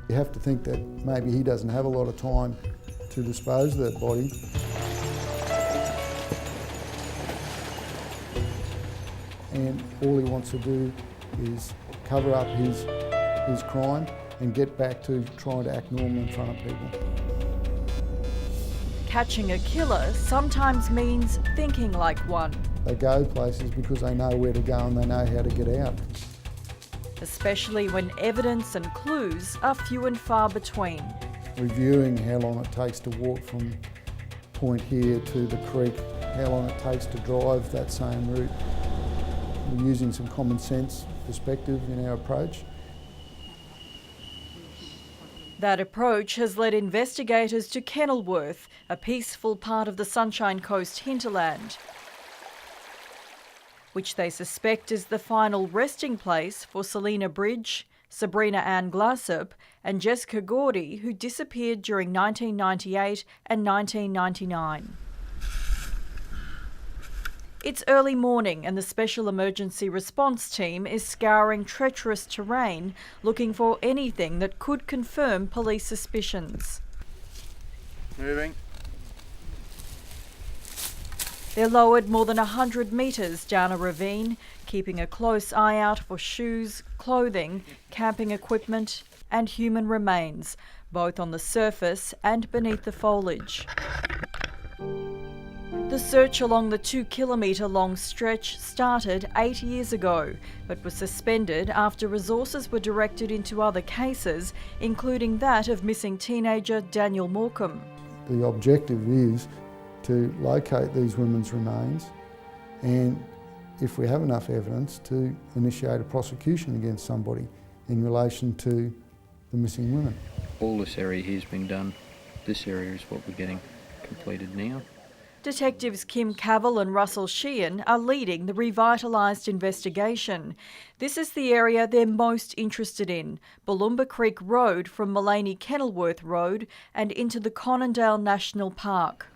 You have to think that maybe he doesn't have a lot of time to dispose of that body. And all he wants to do is cover up his crime and get back to trying to act normal in front of people. Catching a killer sometimes means thinking like one. They go places because they know where to go and they know how to get out. Especially when evidence and clues are few and far between. Reviewing how long it takes to walk from point here to the creek, how long it takes to drive that same route. We're using some common sense perspective in our approach. That approach has led investigators to Kenilworth, a peaceful part of the Sunshine Coast hinterland, which they suspect is the final resting place for Selina Bridge, Sabrina Ann Glassop and Jessica Gordy, who disappeared during 1998 and 1999. It's early morning and the Special Emergency Response Team is scouring treacherous terrain looking for anything that could confirm police suspicions. Moving. They're lowered more than 100 metres down a ravine, keeping a close eye out for shoes, clothing, camping equipment and human remains, both on the surface and beneath the foliage. The search along the 2-kilometre-long stretch started 8 years ago, but was suspended after resources were directed into other cases, including that of missing teenager Daniel Morecambe. The objective is to locate these women's remains and, if we have enough evidence, to initiate a prosecution against somebody in relation to the missing women. All this area here has been done. This area is what we're getting completed now. Detectives Kim Cavell and Russell Sheehan are leading the revitalised investigation. This is the area they're most interested in, Balumba Creek Road from Mullaney-Kenilworth Road and into the Conondale National Park.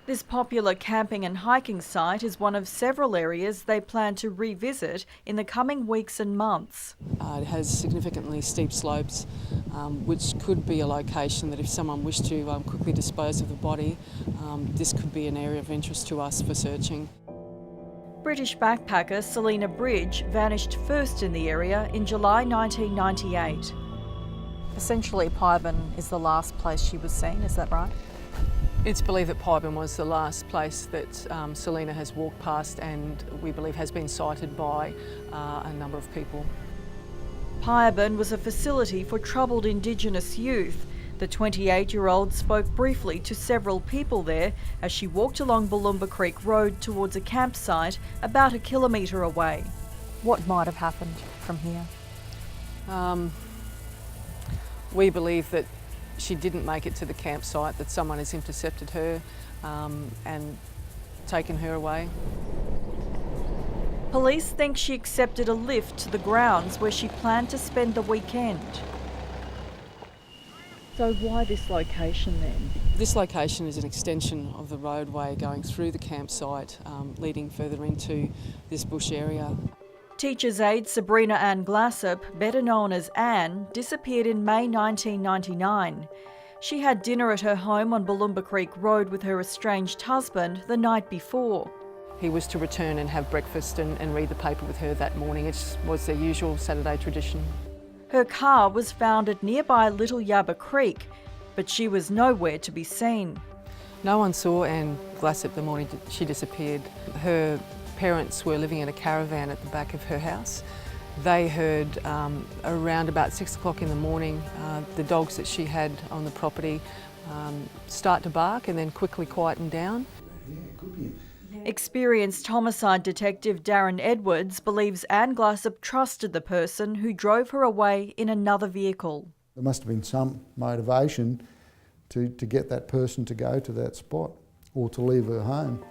This popular camping and hiking site is one of several areas they plan to revisit in the coming weeks and months. It has significantly steep slopes, which could be a location that if someone wished to quickly dispose of the body, this could be an area of interest to us for searching. British backpacker Selina Bridge vanished first in the area in July 1998. Essentially, Pyburn is the last place she was seen, is that right? It's believed that Pyburn was the last place that Selina has walked past and we believe has been sighted by a number of people. Pyburn was a facility for troubled Indigenous youth. The 28-year-old spoke briefly to several people there as she walked along Balumba Creek Road towards a campsite about 1 kilometre away. What might have happened from here? We believe that she didn't make it to the campsite, that someone has intercepted her and taken her away. Police think she accepted a lift to the grounds where she planned to spend the weekend. So why this location then? This location is an extension of the roadway going through the campsite, leading further into this bush area. Teacher's aide Sabrina Ann Glassop, better known as Anne, disappeared in May 1999. She had dinner at her home on Balumba Creek Road with her estranged husband the night before. He was to return and have breakfast and read the paper with her that morning. It was their usual Saturday tradition. Her car was found at nearby Little Yabba Creek, but she was nowhere to be seen. No one saw Anne Glassop the morning she disappeared. Her parents were living in a caravan at the back of her house. They heard around about 6 o'clock in the morning the dogs that she had on the property start to bark and then quickly quieten down. Experienced homicide detective Darren Edwards believes Anne Glassop trusted the person who drove her away in another vehicle. There must have been some motivation to get that person to go to that spot or to leave her home.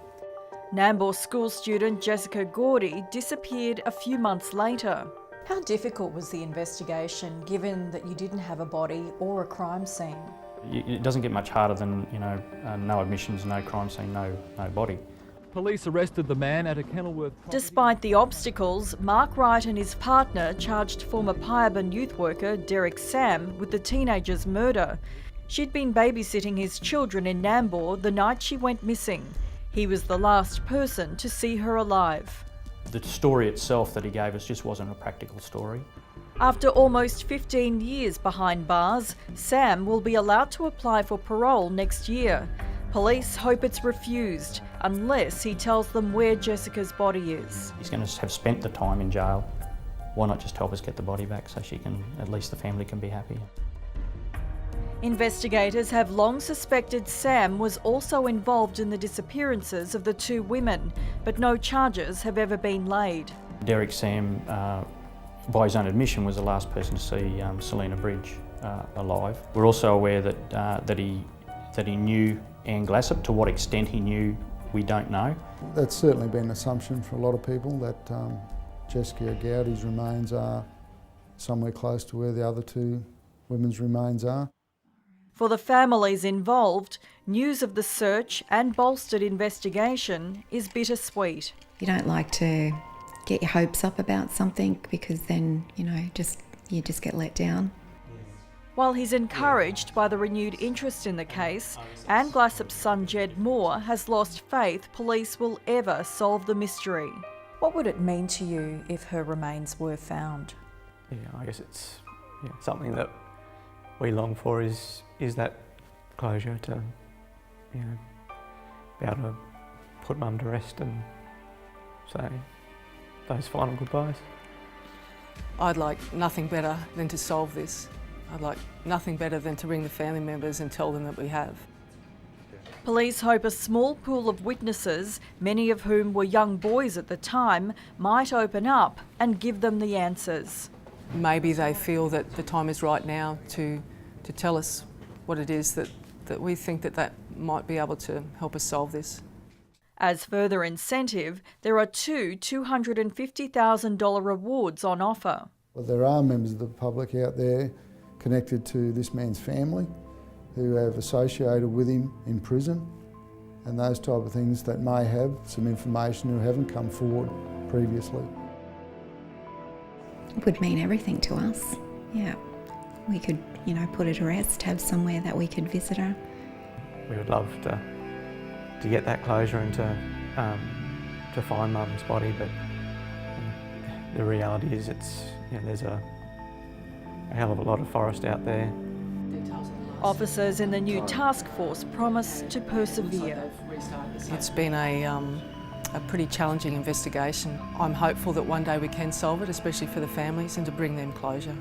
Nambour school student Jessica Gordy disappeared a few months later. How difficult was the investigation, given that you didn't have a body or a crime scene? It doesn't get much harder than, no admissions, no crime scene, no body. Police arrested the man at a Kenilworth property. Despite the obstacles, Mark Wright and his partner charged former Piarburn youth worker Derek Sam with the teenager's murder. She'd been babysitting his children in Nambour the night she went missing. He was the last person to see her alive. The story itself that he gave us just wasn't a practical story. After almost 15 years behind bars, Sam will be allowed to apply for parole next year. Police hope it's refused, unless he tells them where Jessica's body is. He's going to have spent the time in jail. Why not just help us get the body back so she can, at least the family can be happy? Investigators have long suspected Sam was also involved in the disappearances of the two women, but no charges have ever been laid. Derek Sam, by his own admission, was the last person to see Selena Bridge alive. We're also aware that he knew Anne Glassop. To what extent he knew, we don't know. That's certainly been an assumption for a lot of people, that Jessica Gowdy's remains are somewhere close to where the other two women's remains are. For the families involved, news of the search and bolstered investigation is bittersweet. You don't like to get your hopes up about something, because then, you just get let down. While he's encouraged by the renewed interest in the case, Anne Glassop's son Jed Moore has lost faith police will ever solve the mystery. What would it mean to you if her remains were found? Yeah, I guess it's something that we long for is that closure to, be able to put Mum to rest and say those final goodbyes. I'd like nothing better than to solve this. I'd like nothing better than to ring the family members and tell them that we have. Police hope a small pool of witnesses, many of whom were young boys at the time, might open up and give them the answers. Maybe they feel that the time is right now to tell us what it is that we think that might be able to help us solve this. As further incentive, there are two $250,000 rewards on offer. Well, there are members of the public out there connected to this man's family who have associated with him in prison, and those type of things that may have some information who haven't come forward previously. It would mean everything to us. Yeah, we could, put her to rest, have somewhere that we could visit her. We would love to get that closure and to find Mum's body, but the reality is there's a hell of a lot of forest out there. Officers in the new task force promise to persevere. It's been a pretty challenging investigation. I'm hopeful that one day we can solve it, especially for the families, and to bring them closure.